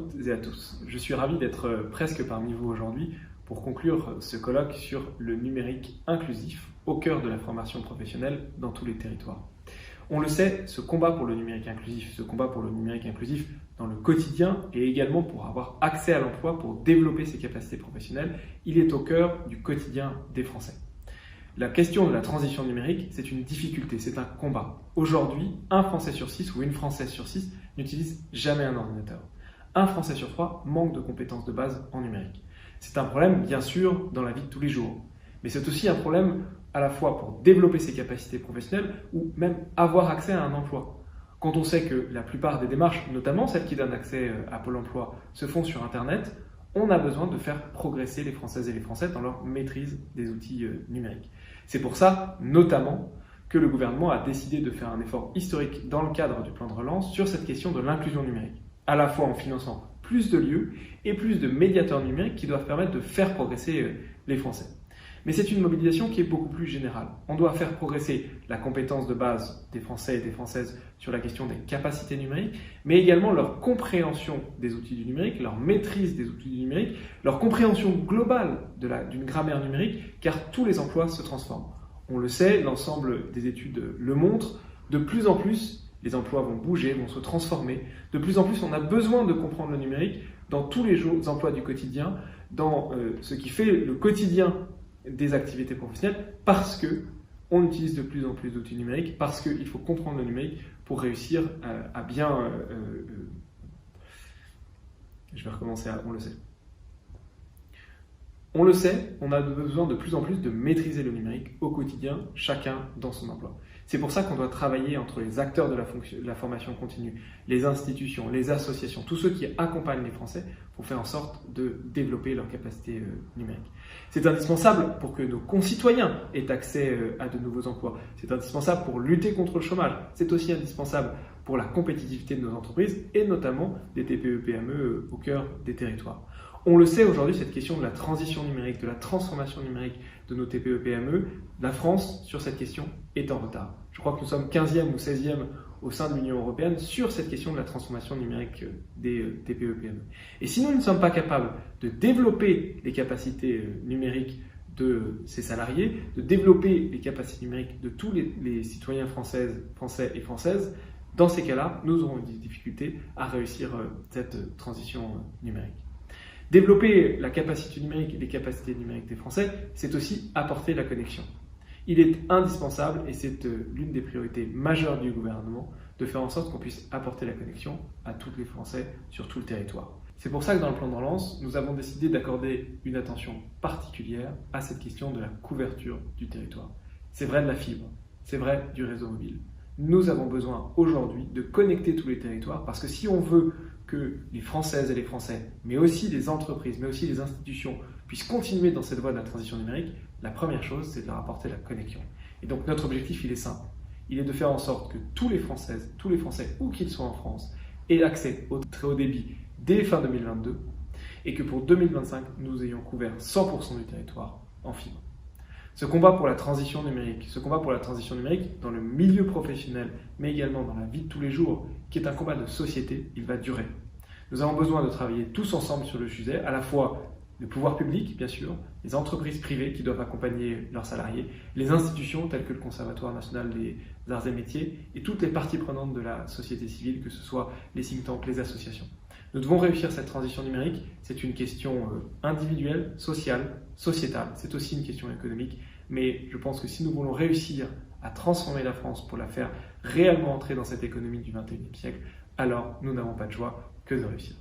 toutes et à tous. Je suis ravi d'être presque parmi vous aujourd'hui pour conclure ce colloque sur le numérique inclusif au cœur de la formation professionnelle dans tous les territoires. On le sait, ce combat pour le numérique inclusif, dans le quotidien et également pour avoir accès à l'emploi, pour développer ses capacités professionnelles, il est au cœur du quotidien des Français. La question de la transition numérique, c'est une difficulté, c'est un combat. Aujourd'hui, un Français sur 6 ou une Française sur 6 n'utilise jamais un ordinateur. Un Français sur 3 manque de compétences de base en numérique. C'est un problème, bien sûr, dans la vie de tous les jours. Mais c'est aussi un problème à la fois pour développer ses capacités professionnelles ou même avoir accès à un emploi. Quand on sait que la plupart des démarches, notamment celles qui donnent accès à Pôle emploi, se font sur Internet, on a besoin de faire progresser les Françaises et les Français dans leur maîtrise des outils numériques. C'est pour ça, notamment, que le gouvernement a décidé de faire un effort historique dans le cadre du plan de relance sur cette question de l'inclusion numérique, à la fois en finançant plus de lieux et plus de médiateurs numériques qui doivent permettre de faire progresser les Français. Mais c'est une mobilisation qui est beaucoup plus générale. On doit faire progresser la compétence de base des Français et des Françaises sur la question des capacités numériques, mais également leur compréhension des outils du numérique, leur maîtrise des outils du numérique, leur compréhension globale d'une grammaire numérique, car tous les emplois se transforment. On le sait, l'ensemble des études le montrent, de plus en plus, les emplois vont bouger, vont se transformer. De plus en plus, on a besoin de comprendre le numérique dans tous les emplois du quotidien, dans ce qui fait le quotidien des activités professionnelles, parce qu'on utilise de plus en plus d'outils numériques, parce qu'il faut comprendre le numérique pour réussir à bien... Je vais recommencer à... On le sait. On le sait, on a besoin de plus en plus de maîtriser le numérique au quotidien, chacun dans son emploi. C'est pour ça qu'on doit travailler entre les acteurs de la formation continue, les institutions, les associations, tous ceux qui accompagnent les Français pour faire en sorte de développer leurs capacités numériques. C'est indispensable pour que nos concitoyens aient accès à de nouveaux emplois. C'est indispensable pour lutter contre le chômage. C'est aussi indispensable pour la compétitivité de nos entreprises et notamment des TPE-PME au cœur des territoires. On le sait aujourd'hui, cette question de la transition numérique, de la transformation numérique de nos TPE-PME, la France, sur cette question, est en retard. Je crois que nous sommes 15e ou 16e au sein de l'Union européenne sur cette question de la transformation numérique des TPE-PME. Et si nous ne sommes pas capables de développer les capacités numériques de ces salariés, de développer les capacités numériques de tous les citoyens français et françaises, dans ces cas-là, nous aurons des difficultés à réussir cette transition numérique. Développer la capacité numérique et les capacités numériques des Français, c'est aussi apporter la connexion. Il est indispensable, et c'est l'une des priorités majeures du gouvernement, de faire en sorte qu'on puisse apporter la connexion à tous les Français sur tout le territoire. C'est pour ça que dans le plan de relance, nous avons décidé d'accorder une attention particulière à cette question de la couverture du territoire. C'est vrai de la fibre, c'est vrai du réseau mobile. Nous avons besoin aujourd'hui de connecter tous les territoires parce que si on veut que les Françaises et les Français, mais aussi les entreprises, mais aussi les institutions puissent continuer dans cette voie de la transition numérique, la première chose, c'est de leur apporter la connexion. Et donc notre objectif, il est simple. Il est de faire en sorte que tous les Françaises, tous les Français, où qu'ils soient en France, aient accès au très haut débit dès fin 2022 et que pour 2025, nous ayons couvert 100% du territoire en fibre. Ce combat pour la transition numérique, dans le milieu professionnel, mais également dans la vie de tous les jours, qui est un combat de société, il va durer. Nous avons besoin de travailler tous ensemble sur le sujet, à la fois le pouvoir public, bien sûr, les entreprises privées qui doivent accompagner leurs salariés, les institutions telles que le Conservatoire national des arts et métiers, et toutes les parties prenantes de la société civile, que ce soit les think tanks, les associations. Nous devons réussir cette transition numérique, c'est une question individuelle, sociale, sociétale, c'est aussi une question économique, mais je pense que si nous voulons réussir à transformer la France pour la faire réellement entrer dans cette économie du XXIe siècle, alors nous n'avons pas de choix que de réussir.